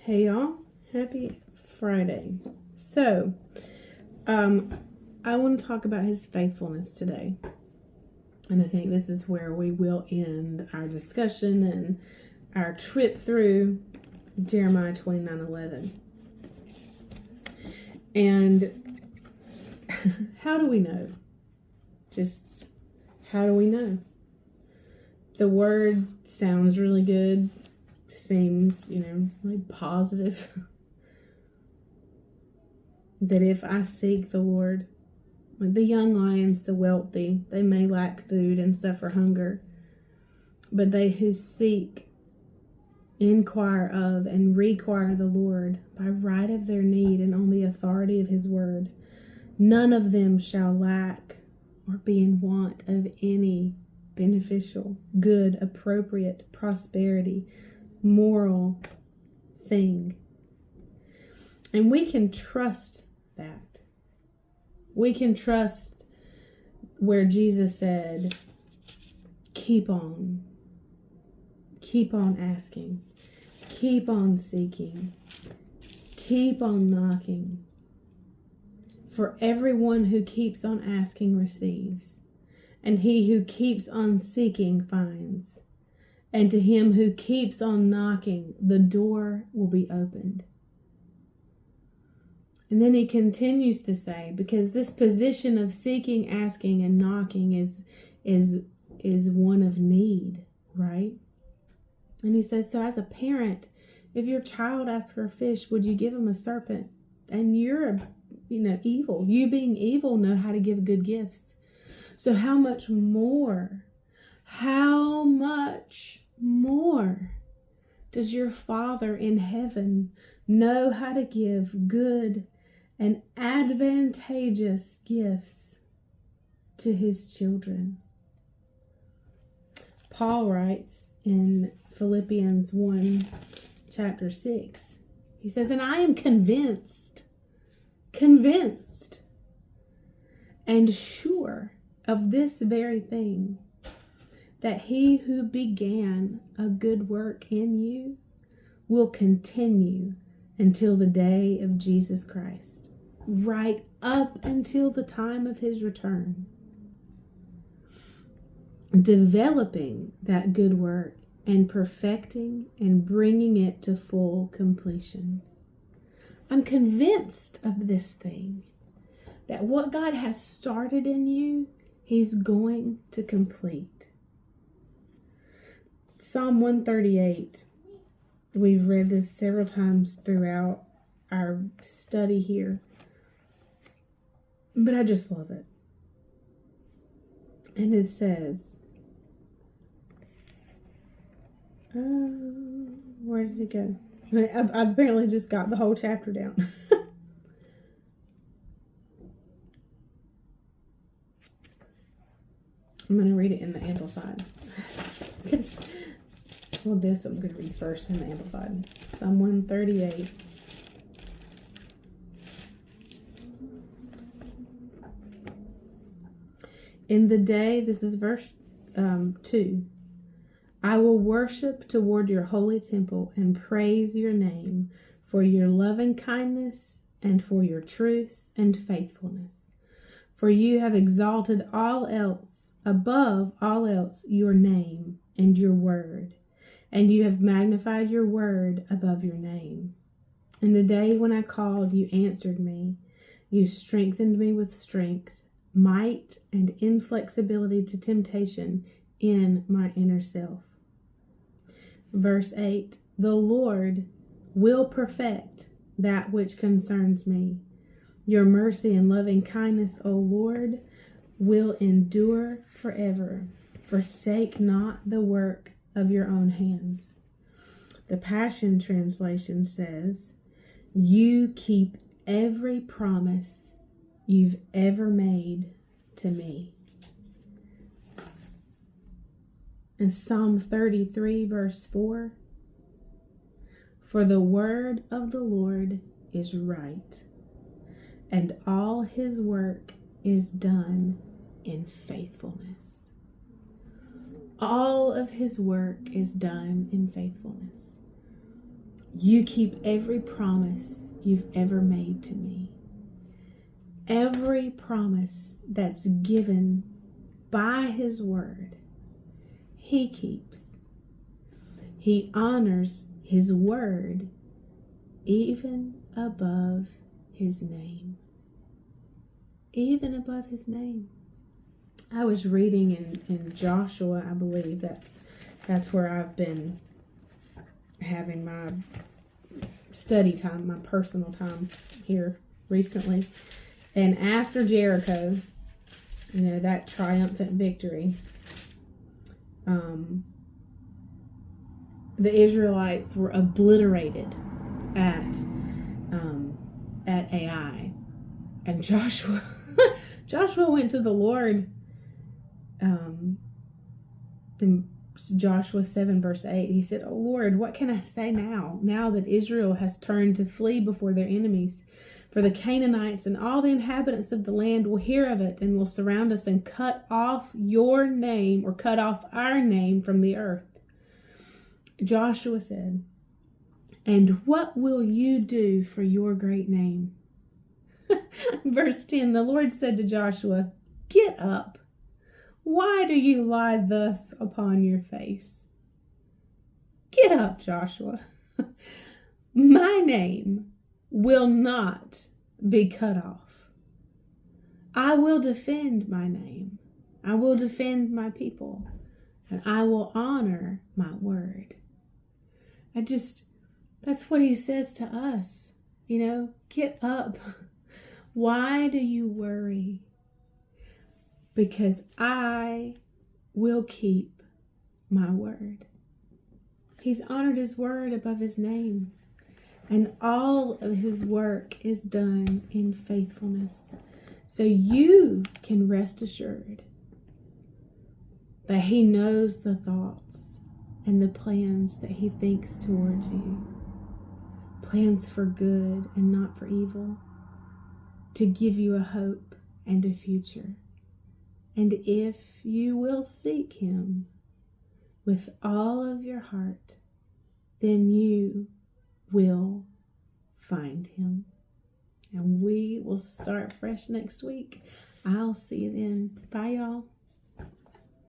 Hey y'all, happy Friday. So, I want to talk about his faithfulness today. And I think this is where we will end our discussion and our trip through Jeremiah 29:11. And how do we know? How do we know? The word sounds really good. Seems, really positive. That if I seek the Lord, like the young lions, the wealthy, they may lack food and suffer hunger, but they who seek, inquire of, and require the Lord by right of their need and on the authority of his word, none of them shall lack or be in want of any beneficial, good, appropriate, prosperity, moral thing. And we can trust that. We can trust where Jesus said, keep on asking, keep on seeking, keep on knocking. For everyone who keeps on asking receives, and he who keeps on seeking finds. And to him who keeps on knocking, the door will be opened. And then he continues to say, because this position of seeking, asking, and knocking is one of need, right? And he says, so as a parent, if your child asks for a fish, would you give him a serpent? And you're, evil. You being evil know how to give good gifts. So how much more does your Father in heaven know how to give good and advantageous gifts to his children? Paul writes in Philippians 1, chapter 6, he says, and I am convinced and sure of this very thing, that he who began a good work in you will continue until the day of Jesus Christ, right up until the time of his return, developing that good work and perfecting and bringing it to full completion. I'm convinced of this thing, that what God has started in you, he's going to complete. Psalm 138. We've read this several times throughout our study here, but I just love it. And it says, where did it go? I apparently just got the whole chapter down. I'm going to read it in the Amplified. This I'm going to read first in the Amplified. Psalm 138. In the day, this is verse 2. I will worship toward your holy temple and praise your name for your loving kindness and for your truth and faithfulness. For you have exalted all else, above all else, your name and your word. And you have magnified your word above your name. In the day when I called, you answered me. You strengthened me with strength, might, and inflexibility to temptation in my inner self. Verse 8, the Lord will perfect that which concerns me. Your mercy and loving kindness, O Lord, will endure forever. Forsake not the work of your own hands. The Passion Translation says, you keep every promise you've ever made to me. And Psalm 33 verse 4, for the word of the Lord is right, and all his work is done in faithfulness. All of his work is done in faithfulness. You keep every promise you've ever made to me. Every promise that's given by his word, he keeps. He honors his word even above his name. Even above his name. I was reading in Joshua, I believe that's where I've been having my study time, my personal time here recently. And after Jericho, that triumphant victory, the Israelites were obliterated at Ai. And Joshua went to the Lord in Joshua 7 verse 8. He said, "Oh Lord, what can I say now that Israel has turned to flee before their enemies? For the Canaanites and all the inhabitants of the land will hear of it and will surround us and cut off your name," or cut off our name, "from the earth." Joshua said, "And what will you do for your great name?" Verse 10, the Lord said to Joshua, "Get up. Why do you lie thus upon your face?" Get up, Joshua. My name will not be cut off. I will defend my name. I will defend my people. And I will honor my word. That's what he says to us. Get up. Why do you worry? Because I will keep my word. He's honored his word above his name. And all of his work is done in faithfulness. So you can rest assured that he knows the thoughts and the plans that he thinks towards you. Plans for good and not for evil. To give you a hope and a future. And if you will seek him with all of your heart, then you will find him. And we will start fresh next week. I'll see you then. Bye, y'all.